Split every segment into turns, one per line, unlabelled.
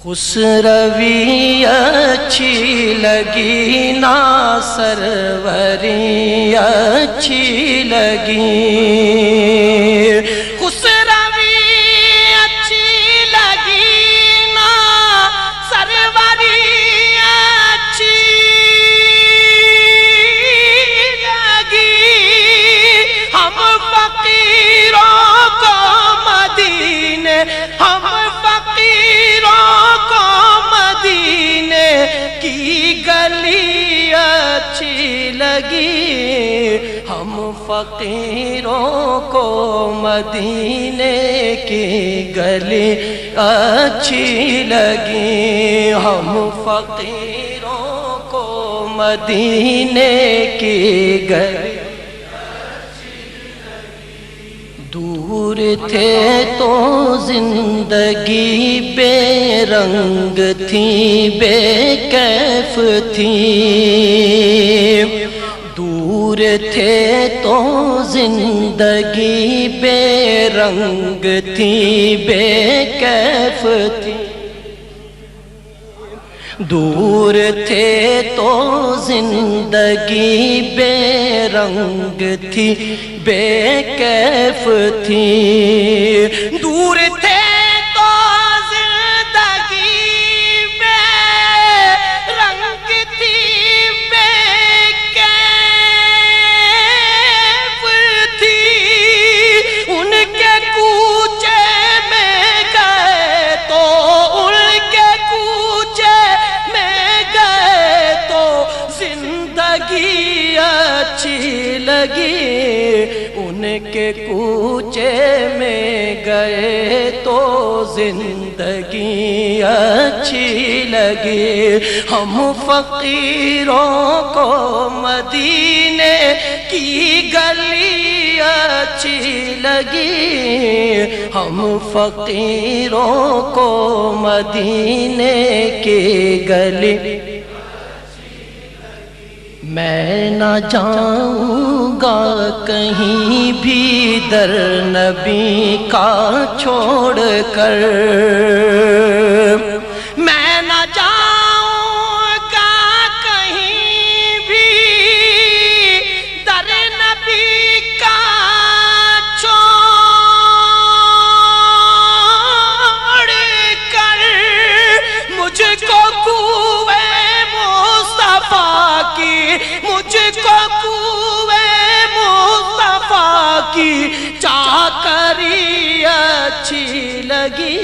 خسروی اچھی لگی نا سروری اچھی لگی، خسروی اچھی لگی نا سروری اچھی لگی، ہم فقیروں کو مدینے، ہم فقیروں کو مدینے کی گلی اچھی لگی، ہم فقیروں کو مدینے کی گلی اچھی لگی، ہم فقیروں کو مدینے کی گلی دور تھے تو زندگی بے رنگ تھی، بے کیف تھی، دور تھے تو زندگی بے رنگ تھی، بے کیف تھی، دور تھے تو زندگی بے رنگ تھی، بے کیف تھی، دور تھے تو زندگی بے رنگ تھی، بے کیف تھی، ان کے کوچے میں گئے تو ان کے کوچے میں گئے تو زندگی اچھی لگی، ان کے کوچے میں گئے تو زندگی اچھی لگی، ہم فقیروں کو مدینے کی گلی اچھی لگی، ہم فقیروں کو مدینے کی گلی میں نہ جاؤں گا کہیں بھی در نبی کا چھوڑ کر، میں نہ جاؤں گا کہیں بھی در نبی کا چھوڑ کر، مجھ کو کوئے مصطفیٰ کی، مجھ کو کوئے مصطفیٰ کی چاکری اچھی لگی،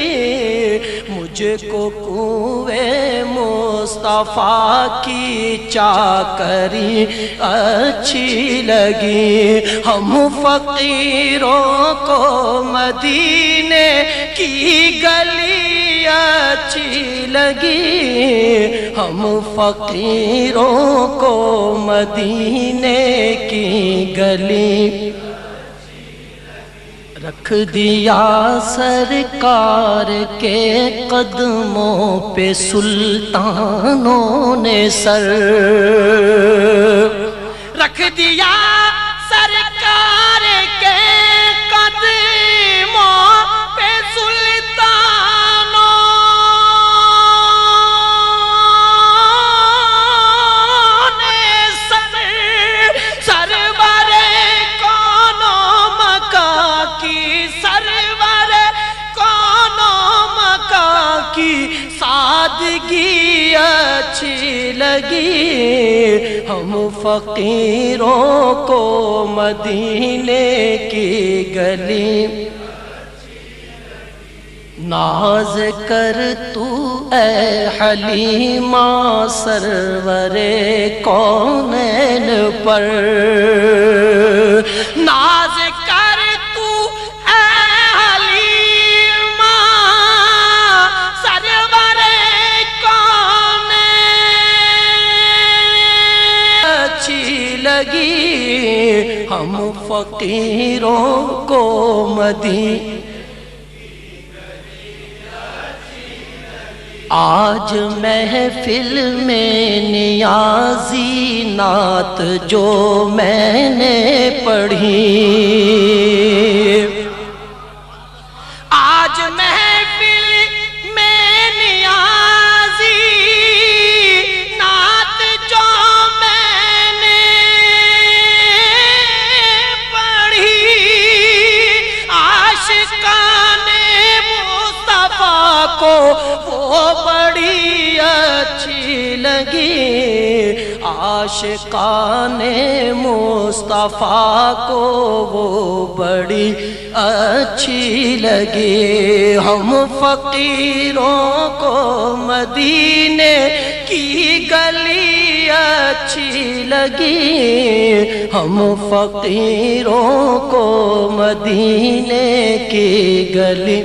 مجھ کو کوئے مصطفیٰ کی چاکری اچھی لگی، ہم فقیروں کو مدینے کی گلی اچھی لگی، ہم فقیروں کو مدینے کی گلی رکھ دیا سرکار کے قدموں پہ سلطانوں نے سر، رکھ دیا سرکار کے قدموں پہ سلطانوں نے سر، سرور کون و مکان کی، سرور کون و مکان کی سادگی اچھی لگی، ہم فقیروں کو مدینے کی گلی ناز کر تو اے حلیمہ سرور کونین پر، ناز کر تو اے حلیمہ سرور کونین اچھی لگی، ہم فقیروں کو مدینے آج محفل میں نیازی نعت جو میں نے پڑھی، آج محفل میں نیازی لگی، عاشقان مصطفیٰ کو وہ بڑی اچھی لگی۔ ہم فقیروں کو مدینے کی گلی اچھی لگی، ہم فقیروں کو مدینے کی گلی